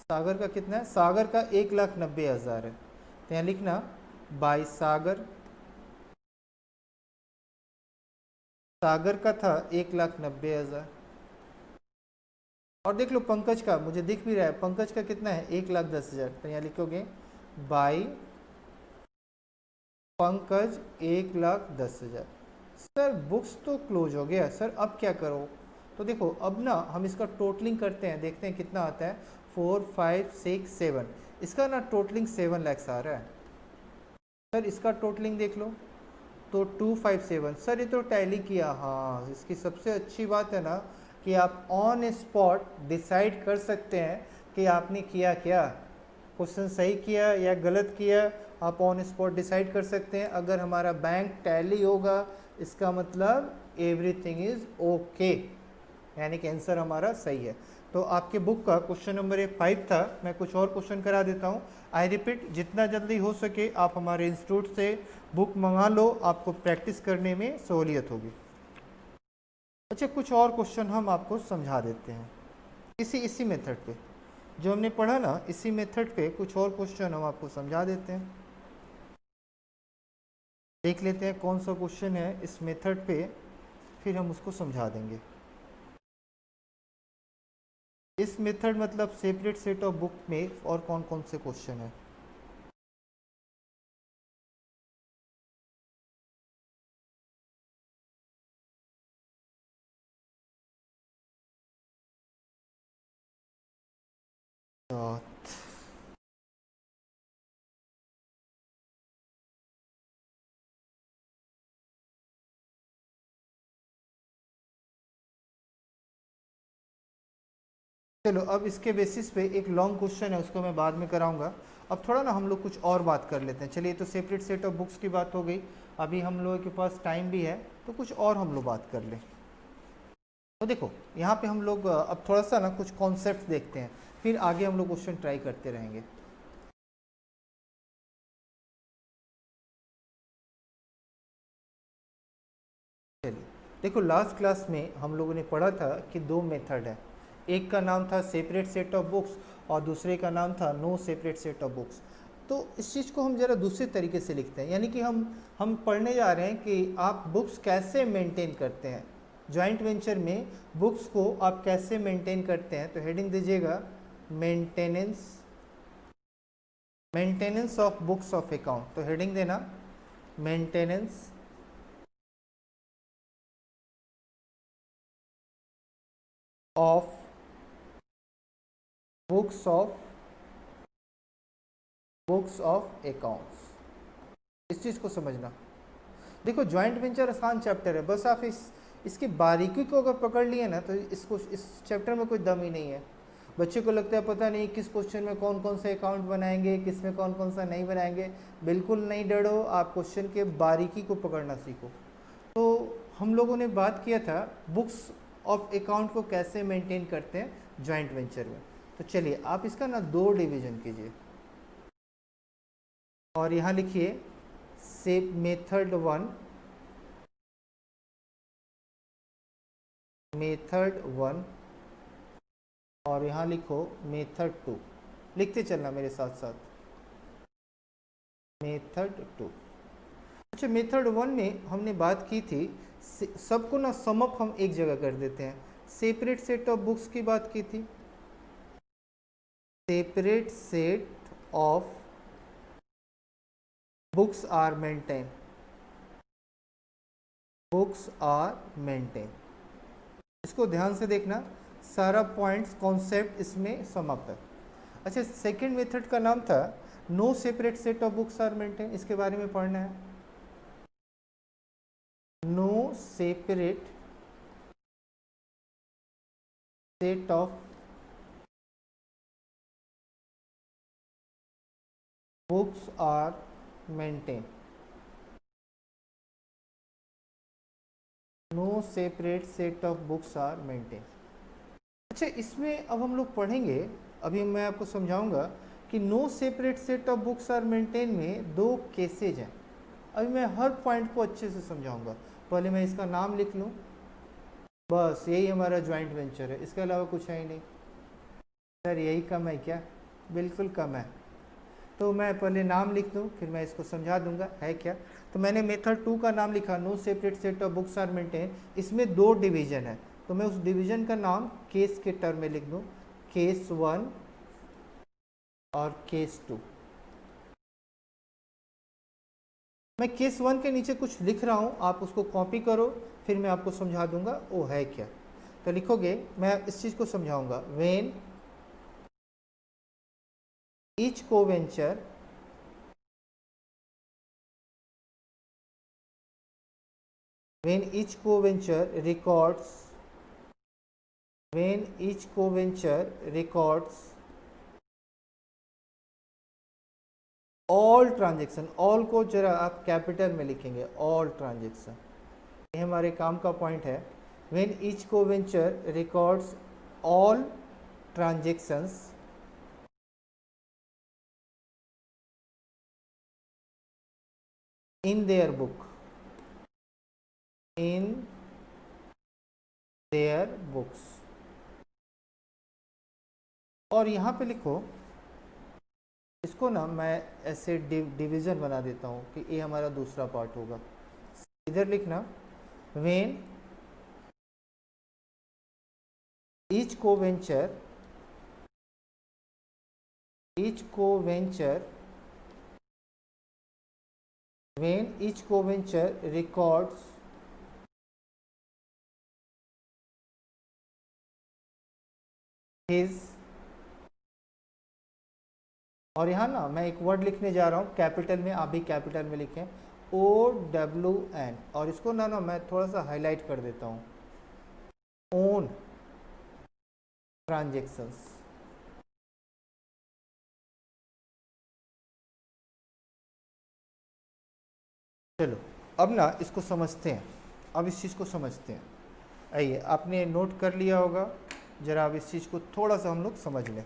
सागर का कितना है? सागर का 1,90,000 है। तो यहाँ लिखना बाई सागर, सागर का था 1,90,000। और देख लो पंकज का, मुझे दिख भी रहा है पंकज का कितना है 1,10,000। तो यहाँ लिखोगे बाई पंकज 1,10,000। सर बुक्स तो क्लोज हो गया सर, अब क्या करो? तो देखो अब ना हम इसका टोटलिंग करते हैं, देखते हैं कितना आता है। 4, 5, 6, 7, इसका ना टोटलिंग 7 लाख आ रहा है। सर इसका टोटलिंग देख लो तो 257। सर ये तो टैली किया। हाँ, इसकी सबसे अच्छी बात है ना कि आप ऑन स्पॉट डिसाइड कर सकते हैं कि आपने किया क्या, क्वेश्चन सही किया या गलत किया। आप ऑन स्पॉट डिसाइड कर सकते हैं। अगर हमारा बैंक टैली होगा इसका मतलब एवरीथिंग इज ओके, यानी कि आंसर हमारा सही है। तो आपके बुक का क्वेश्चन नंबर 5 था। मैं कुछ और क्वेश्चन करा देता हूँ। आई रिपीट, जितना जल्दी हो सके आप हमारे इंस्टीट्यूट से बुक मंगा लो, आपको प्रैक्टिस करने में सहूलियत होगी। अच्छा, कुछ और क्वेश्चन हम आपको समझा देते हैं इसी मेथड पे जो हमने पढ़ा ना, इसी मेथड पे कुछ और क्वेश्चन हम आपको समझा देते हैं। देख लेते हैं कौन सा क्वेश्चन है इस मेथड पे, फिर हम उसको समझा देंगे। इस मेथड मतलब सेपरेट सेट ऑफ बुक में और कौन कौन से क्वेश्चन है। चलो अब इसके बेसिस पे एक लॉन्ग क्वेश्चन है, उसको मैं बाद में कराऊंगा। अब थोड़ा ना हम लोग कुछ और बात कर लेते हैं। चलिए, तो सेपरेट सेट ऑफ बुक्स की बात हो गई, अभी हम लोगों के पास टाइम भी है तो कुछ और हम लोग बात कर लें। तो देखो यहाँ पे हम लोग अब थोड़ा सा ना कुछ कॉन्सेप्ट देखते हैं, फिर आगे हम लोग क्वेश्चन ट्राई करते रहेंगे। चलिए देखो, लास्ट क्लास में हम लोगों ने पढ़ा था कि 2 मेथड है। एक का नाम था सेपरेट सेट ऑफ बुक्स और दूसरे का नाम था no separate set of books. तो इस चीज़ को हम ज़रा दूसरे तरीके से लिखते हैं, यानी कि हम पढ़ने जा रहे हैं कि आप बुक्स कैसे मेंटेन करते हैं, जॉइंट वेंचर में बुक्स को आप कैसे मेंटेन करते हैं। तो हेडिंग दीजिएगा maintenance of books of account. तो हेडिंग देना maintenance of books of accounts. इस चीज़ को समझना। देखो जॉइंट वेंचर आसान चैप्टर है, बस आप इसकी बारीकी को अगर पकड़ लिए ना तो इस चैप्टर में कोई दम ही नहीं है। बच्चे को लगता है पता नहीं किस क्वेश्चन में कौन कौन से अकाउंट बनाएंगे, किस में कौन कौन सा नहीं बनाएंगे। बिल्कुल नहीं डरो, आप क्वेश्चन के बारीकी को पकड़ना सीखो। तो हम लोगों ने बात किया था बुक्स ऑफ अकाउंट को कैसे मेंटेन करते हैं जॉइंट वेंचर में। तो चलिए आप इसका ना 2 डिवीजन कीजिए और यहाँ लिखिए से मेथड 1 और यहाँ लिखो मेथड 2। लिखते चलना मेरे साथ साथ, मेथड 2। अच्छा, मेथड 1 में हमने बात की थी, सबको ना समअप हम एक जगह कर देते हैं। सेपरेट सेट ऑफ बुक्स की बात की थी, separate set of books are maintain, books are maintain. इसको ध्यान से देखना, सारा पॉइंट्स कॉन्सेप्ट इसमें समअप है। अच्छा, सेकंड मेथड का नाम था no separate set of books are maintain, इसके बारे में पढ़ना है। No separate set of books are maintain. No separate set of books are maintain. अच्छा, इसमें अब हम लोग पढ़ेंगे, अभी मैं आपको समझाऊंगा कि no separate set of books are maintain में दो केसेज हैं। अभी मैं हर पॉइंट को अच्छे से समझाऊंगा। पहले मैं इसका नाम लिख लूं, बस यही हमारा ज्वाइंट वेंचर है, इसके अलावा कुछ है ही नहीं। सर यही कम है क्या? बिल्कुल कम है। तो मैं पहले नाम लिख दूं, फिर मैं इसको समझा दूंगा है क्या। तो मैंने मेथड 2 का नाम लिखा, no separate set of books are maintain. इसमें दो डिवीजन है, तो मैं उस डिवीजन का नाम केस के टर्म में लिख दूं, केस 1 और केस 2। मैं केस 1 के नीचे कुछ लिख रहा हूं, आप उसको कॉपी करो, फिर मैं आपको समझा दूंगा वो है क्या। तो लिखोगे, मैं इस चीज को समझाऊंगा। When each co-venture records all transaction, all को जरा आप कैपिटल में लिखेंगे, all transaction, ये हमारे काम का पॉइंट है। when each co-venture records all transactions in their book, in their books। और यहाँ पे लिखो, इसको ना मैं ऐसे डिवीजन बना देता हूँ कि ये हमारा दूसरा पार्ट होगा। इधर लिखना, when each co-venture when each co-venture records his, और यहाँ ना मैं एक वर्ड लिखने जा रहा हूँ कैपिटल में, आप भी कैपिटल में लिखें, OWN, और इसको ना मैं थोड़ा सा हाईलाइट कर देता हूँ, ओन ट्रांजेक्शंस। चलो अब ना इसको समझते हैं, अब इस चीज़ को समझते हैं। आइए, आपने नोट कर लिया होगा, ज़रा अब इस चीज़ को थोड़ा सा हम लोग समझ लें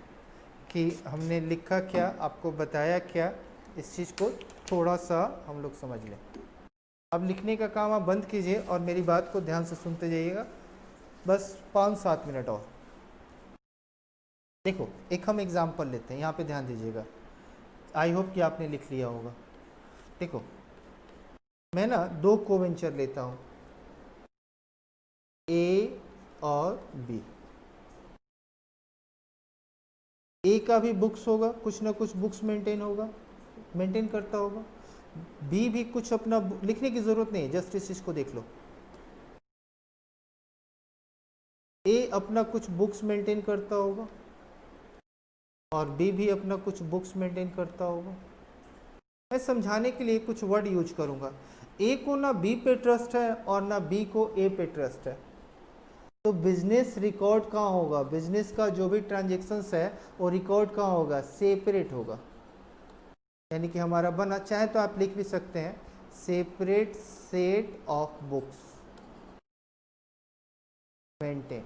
कि हमने लिखा क्या, आपको बताया क्या, इस चीज़ को थोड़ा सा हम लोग समझ लें। अब लिखने का काम आप बंद कीजिए और मेरी बात को ध्यान से सुनते जाइएगा, बस 5-7 मिनट और। देखो, एक हम एग्जाम्पल लेते हैं, यहाँ पे ध्यान दीजिएगा, आई होप कि आपने लिख लिया होगा। देखो, मैं ना दो को-वेंचर लेता हूँ, ए और बी। ए का भी बुक्स होगा, कुछ ना कुछ बुक्स मेंटेन करता होगा। बी भी कुछ अपना, लिखने की जरूरत नहीं है, जस्ट इस चीज को देख लो। ए अपना कुछ बुक्स मेंटेन करता होगा और बी भी अपना कुछ बुक्स मेंटेन करता होगा। मैं समझाने के लिए कुछ वर्ड यूज करूंगा। ए को ना बी पे ट्रस्ट है और ना बी को ए पे ट्रस्ट है, तो बिजनेस रिकॉर्ड कहाँ होगा? बिजनेस का जो भी ट्रांजेक्शन्स है वो रिकॉर्ड कहाँ होगा? सेपरेट होगा। यानी कि हमारा बना, चाहे तो आप लिख भी सकते हैं, separate set of books maintain.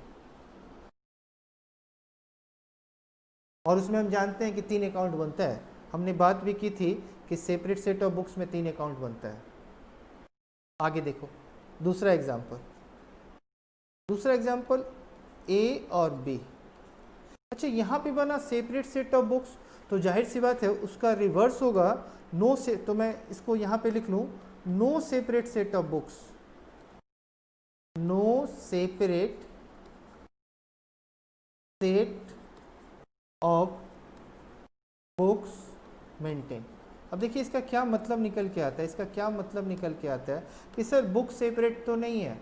और उसमें हम जानते हैं कि 3 अकाउंट बनता है, हमने बात भी की थी कि सेपरेट सेट ऑफ बुक्स में 3 अकाउंट बनता है। आगे देखो, दूसरा एग्जाम्पल ए और बी। अच्छा, यहाँ पे बना सेपरेट सेट ऑफ बुक्स, तो जाहिर सी बात है उसका रिवर्स होगा नो से, तो मैं इसको यहाँ पे लिख लूँ, no separate set of books, no separate set of books maintain. अब देखिए इसका क्या मतलब निकल के आता है, कि सर बुक सेपरेट तो नहीं है,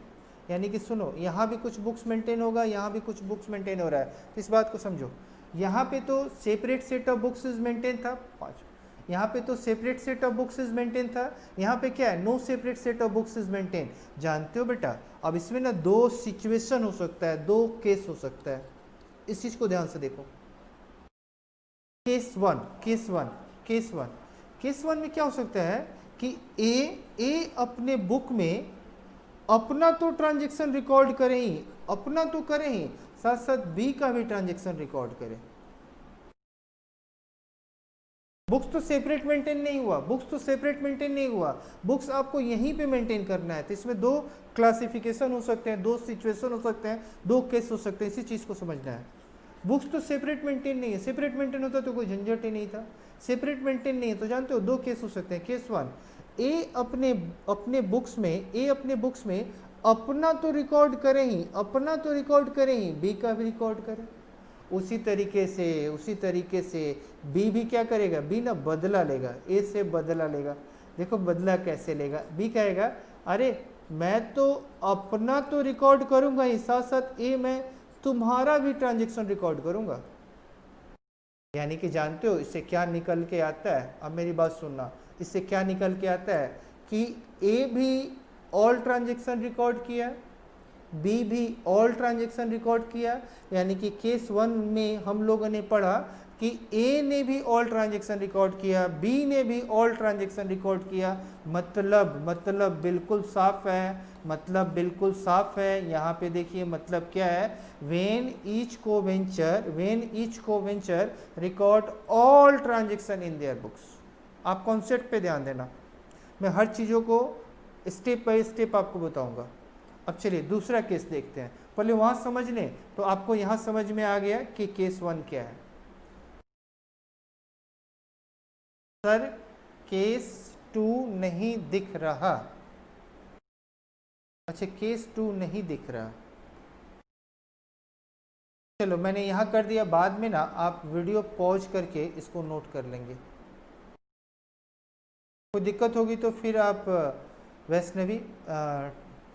यानी कि सुनो, यहाँ भी कुछ बुक्स मेंटेन होगा, यहाँ भी कुछ बुक्स मेंटेन हो रहा है। तो इस बात को समझो, यहाँ पे तो separate set of books is maintain था 5, यहाँ पे तो separate set of books is maintain था, यहाँ पे क्या है, no separate set of books is maintain. जानते हो बेटा, अब इसमें ना दो सिचुएशन हो सकता है, दो केस हो सकता है, इस चीज को ध्यान से देखो। Case one, case one, case one, case one में क्या हो सकता है कि ए अपने बुक में अपना तो ट्रांजेक्शन रिकॉर्ड करे ही, अपना तो करे ही, साथ साथ बी का भी ट्रांजेक्शन रिकॉर्ड करे। बुक्स तो सेपरेट मेंटेन नहीं हुआ, बुक्स तो सेपरेट मेंटेन नहीं हुआ, बुक्स आपको यहीं पे मेंटेन करना है। तो इसमें दो क्लासिफिकेशन हो सकते हैं, दो सिचुएशन हो सकते हैं, दो केस हो सकते हैं, इसी चीज को समझना है। बुक्स तो सेपरेट मेंटेन नहीं है, सेपरेट मेंटेन होता तो कोई झंझट ही नहीं था, सेपरेट मेंटेन नहीं है तो जानते हो दो केस हो सकते हैं। केस वन, ए अपने बुक्स में अपना तो रिकॉर्ड करे ही, अपना तो रिकॉर्ड करे ही, बी का भी रिकॉर्ड करे। उसी तरीके से बी भी क्या करेगा, बी ना बदला लेगा, ए से बदला लेगा। देखो बदला कैसे लेगा, बी कहेगा अरे मैं तो अपना तो रिकॉर्ड करूंगा ही, साथ साथ ए मैं तुम्हारा भी ट्रांजेक्शन रिकॉर्ड करूंगा। यानी कि जानते हो इससे क्या निकल के आता है, अब मेरी बात सुनना, इससे क्या निकल के आता है कि ए भी ऑल ट्रांजेक्शन रिकॉर्ड किया, बी भी ऑल ट्रांजेक्शन रिकॉर्ड किया। यानी कि केस वन में हम लोगों ने पढ़ा कि ए ने भी ऑल ट्रांजेक्शन रिकॉर्ड किया, बी ने भी ऑल ट्रांजेक्शन रिकॉर्ड किया। मतलब बिल्कुल साफ है, मतलब बिल्कुल साफ है। यहाँ पे देखिए मतलब क्या है, when each co-venture record all transaction in their books. आप कॉन्सेप्ट पे ध्यान देना, मैं हर चीज़ों को स्टेप बाय स्टेप आपको बताऊंगा। अब चलिए दूसरा केस देखते हैं, पहले वहां समझ लें तो आपको यहां समझ में आ गया कि केस वन क्या है। सर केस टू नहीं दिख रहा, अच्छा केस टू नहीं दिख रहा, चलो मैंने यहां कर दिया, बाद में ना आप वीडियो पॉज करके इसको नोट कर लेंगे। कोई दिक्कत होगी तो फिर आप वैष्णवी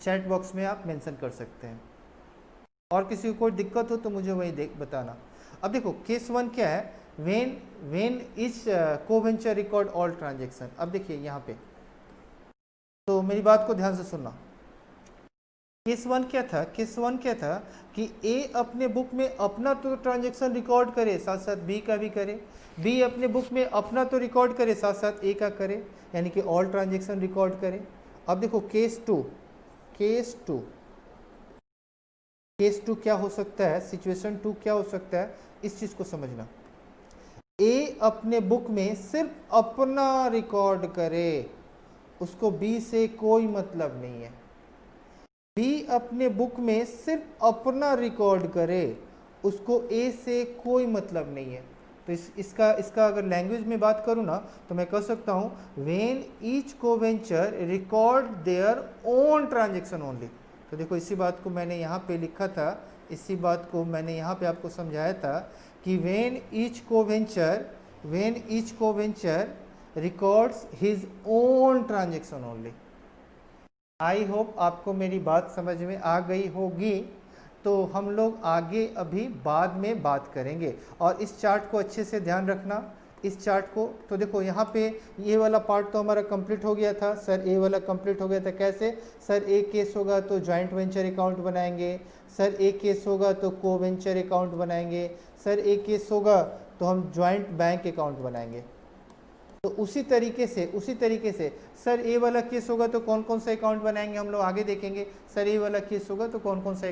चैट बॉक्स में आप मेंशन कर सकते हैं, और किसी को कोई दिक्कत हो तो मुझे वही बताना। अब देखो केस वन क्या है, when each co-venture record all transaction. अब देखिए यहाँ पे तो मेरी बात को ध्यान से सुनना। केस वन क्या था, केस वन क्या था कि ए अपने बुक में अपना तो ट्रांजेक्शन रिकॉर्ड करे, साथ साथ बी का भी करे, बी अपने बुक में अपना तो रिकॉर्ड करे, साथ साथ ए का करे, यानी कि ऑल ट्रांजेक्शन रिकॉर्ड करे। अब देखो केस टू क्या हो सकता है, सिचुएशन टू क्या हो सकता है, इस चीज को समझना। ए अपने बुक में सिर्फ अपना रिकॉर्ड करे, उसको बी से कोई मतलब नहीं है। बी अपने बुक में सिर्फ अपना रिकॉर्ड करे, उसको ए से कोई मतलब नहीं है। तो इसका अगर लैंग्वेज में बात करूँ ना तो मैं कह सकता हूँ when each co-venture record their own transaction only. तो देखो इसी बात को मैंने यहाँ पे लिखा था, इसी बात को मैंने यहाँ पे आपको समझाया था कि when each co-venture records his own transaction only. I hope आपको मेरी बात समझ में आ गई होगी। तो हम लोग आगे अभी बाद में बात करेंगे, और इस चार्ट को अच्छे से ध्यान रखना, इस चार्ट को। तो देखो यहाँ पे ये वाला पार्ट तो हमारा कंप्लीट हो गया था सर, ए वाला कंप्लीट हो गया था। कैसे सर, ए केस होगा तो जॉइंट वेंचर अकाउंट बनाएंगे, सर ए केस होगा तो को वेंचर अकाउंट बनाएंगे, सर ए केस होगा तो हम जॉइंट बैंक अकाउंट बनाएंगे। तो उसी तरीके से सर ए वाला केस होगा तो कौन कौन सा अकाउंट बनाएंगे हम लोग आगे देखेंगे। सर ए वाला केस होगा तो कौन कौन सा